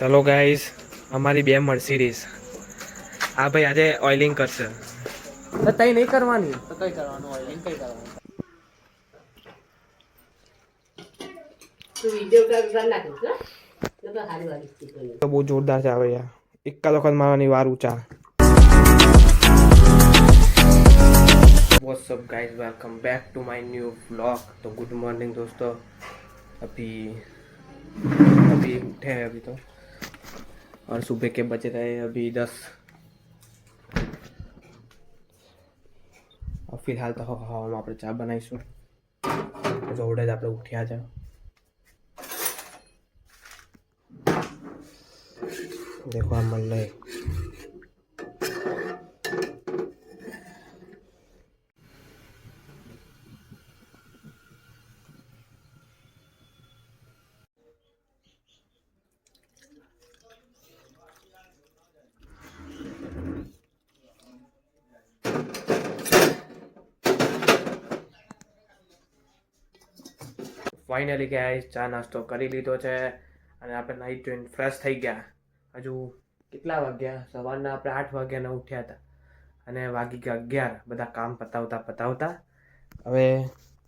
चलो गाइस हमारी બે મર્સિડીઝ આ ભાઈ આજે ઓઇલિંગ કરશે તો તઈ નહીં કરવાની તો કઈ કરવાનું ઓઇલિંગ કઈ કરવાનું તો વિડિયો કરી નાખ્યો છે તો હારી વાળી છે તો બહુ જોરદાર છે આવે યાર એકા વખત મારવાની વાર ઊંચા what's up guys welcome back to my new vlog. तो गुड मॉर्निंग दोस्तों, अभी उठे हैं अभी तो, और सुबह के बजे रहे अभी 10। और फिलहाल तो हवा में આપણે ચા બનાવીશું જોડે જ આપણે ઉઠ્યા છે। देखो हम मन ले फाइनली गाइस चा नास्तो કરી લીધો છે અને આપણે નાઈ ધોઈને ફ્રેશ થઈ ગયા। હજુ કેટલા વાગ્યા? સવારના આપણે 8 વાગ્યાના ઉઠ્યા હતા અને વાગી ગયા 11। બધા કામ પતાવતા હવે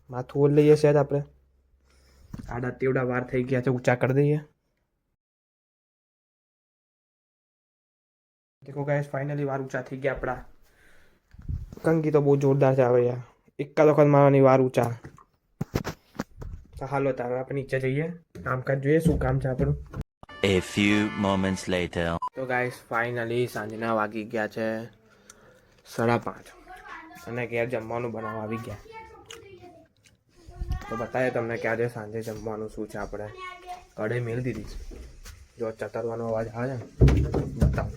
માથું ઓળ લઈએ છે આપણે આડા તેવડા વાર થઈ ગયા છે, ઊંચા કરી દઈએ। देखो गाइस फाइनली વાર ઊંચા થઈ ગયા આપણા। કંકી તો બહુ જોરદાર છે આવે યાર એકા વખત મારવાની વાર ઊંચા। હાલો તારે આપણે નીચે જઈએ, કામકાજ જોઈએ શું કામ છે આપણું। A few moments later. તો ગાઈસ ફાઇનલી સાંજના વાગી ગયા છે 5:30 અને ઘેર જમવાનું બનાવવા આવી ગયા। તો બતાવીએ તમને કે આજે સાંજે જમવાનું શું છે। આપણે કઢાઈ મેળ દીધી છે, જો ચતરવાનો અવાજ આવે છે બતાવો।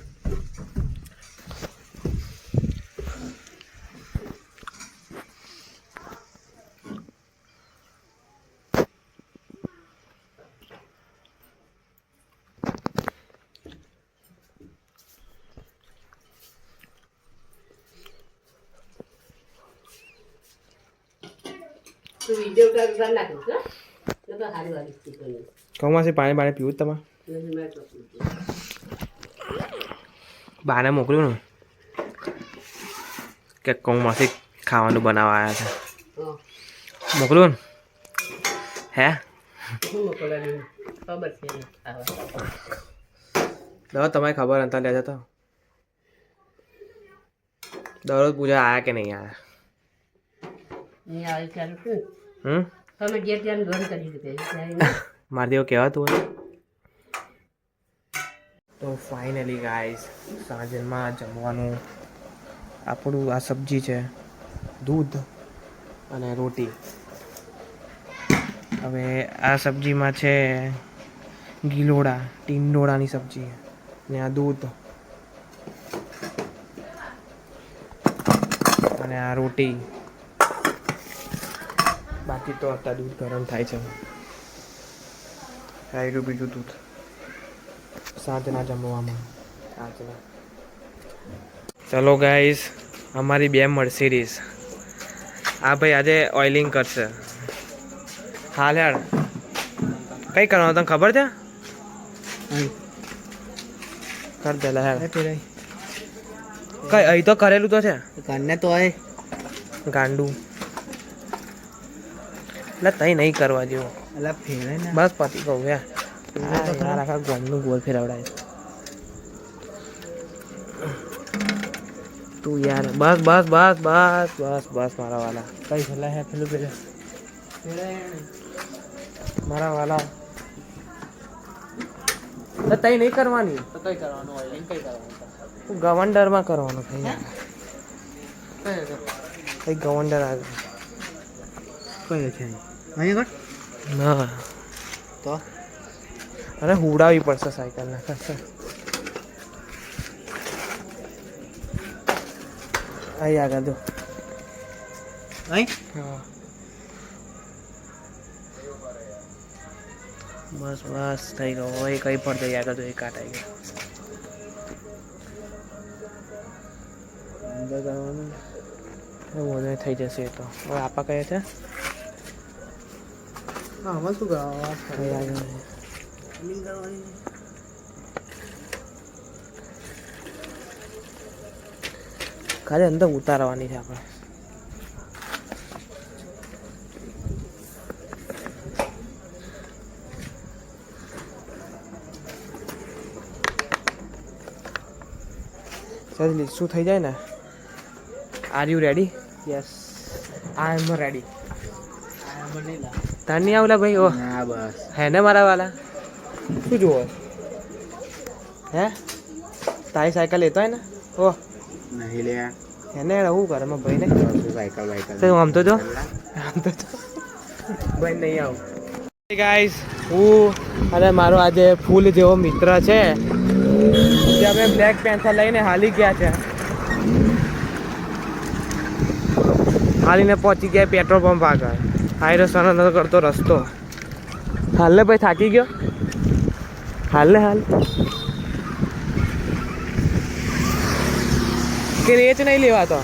તો વિડિયો કરી નાખ્યો છે તો હારી વાળી છે કૌમાંથી પાણી પીવું તમે? બાને મોકલ્યું ને કે કૌમાંથી ખાવાનું બનાવવા આવ્યા છે, મોકલ્યું ને હે? ખબર છે તમારી ખબર અંતર લેજો તો દરરોજ પૂજા આયા કે નહીં આયા? નહીં આવે ચાલુ હમ તમે જે ત્યાં બંધ કરી દીધું મારે દેવો કહેવાતું હોય। તો ફાઇનલી ગાઈસ સાંજમાં જમવાનું આપણું આ સબ્જી છે, દૂધ અને રોટી। હવે આ સબ્જીમાં છે ગીલોડા ટીંડોળાની સબ્જી ને આ દૂધ અને આ રોટી। બાકી તો અત્યારે દૂધ ગરમ થાય છે, રાયરું બીજું દૂધ સાંજના જમવામાં આજના। ચલો ગાઈસ અમારી બે મર્સિડીઝ આ ભાઈ આજે ઓઇલિંગ કરશે। હાલ યાર કઈ કરવાનું તને ખબર છે? કર દે યાર કઈ અહીં તો કરેલું તો છે કરને તો આય ગાંડું એટલે તઈ નહીં કરવા જેવું। અલા ફેરે ને બસ પતી કહું યાર આખા ગોમનું ગોળ ફેરવડાય તું યાર। બસ બસ બસ બસ બસ બસ મારા વાલા કઈ છેલ્લા હે પેલું પેલે મારા વાલા તો તઈ નહીં કરવાની તો કઈ કરવાનું ઓઇલિંગ કઈ કરવાનું તું ગવંડરમાં કરવાનું થઈ કઈ ગવંડર આવે કઈ છે અહીંયા ના તો અરે હુડાવી પડશે સાયકલ ના કરશે અહીં આગળ દો અહીં હા બસ બસ થઈ ગયો હોય કઈ પણ થઈ આગળ તો એ કાટાઈ ગયો અંદર કરવાનું એવું થઈ જશે એ તો। હવે આપા કહે છે હા આમાં શું કરવાનું અહીં આગળ ઓઇલિંગ કરવાની ખાલી અંદર ઉતારવાની છે આપણે. ચાલ શું થઈ જાય ને. Are you ready? Yes I am ready. તાર નહીં આવલા ભાઈ? ઓ ના બસ હે ને મારા વાલા, શું જુઓ હે? તારી સાયકલ લેતો હોય ને? ઓ નહીં લે એને શું કરે મારા ભાઈને? સાયકલ વાયકલ તો આમ તો જો, આમ તો જો ભાઈ નહીં આવું. ગાઈસ હું અને મારો આજે ફૂલ જેવો મિત્ર છે જે અમે બ્લેક પેન્થર લઈને હાલી ગયા છે. હાલીને પહોંચી ગયા પેટ્રોલ પંપ આગળ. હાઈ રસ્તાનો કરતો રસ્તો. હાલ ને ભાઈ થાકી ગયો? હાલ ને હાલ કે રેચ નહીં લેવાતો?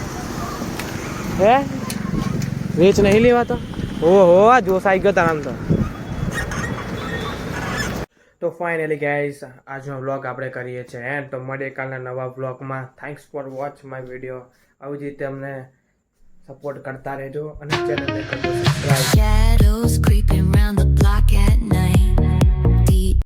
હે રેચ નહીં લેવાતો? ઓહો આ જોશ આવી ગયો તારામ તો ફાઇનલી ગાઈસ આજનો વ્લોગ આપણે કરીએ છીએ એન્ડ. તો મળીએ કાલના નવા વ્લોગમાં. Thanks for watch my video. આવી જ રીતે અમને સપોર્ટ કરતા રહેજો અને ચેનલને કરજો સબસ્ક્રાઈબ. Shadows creeping round.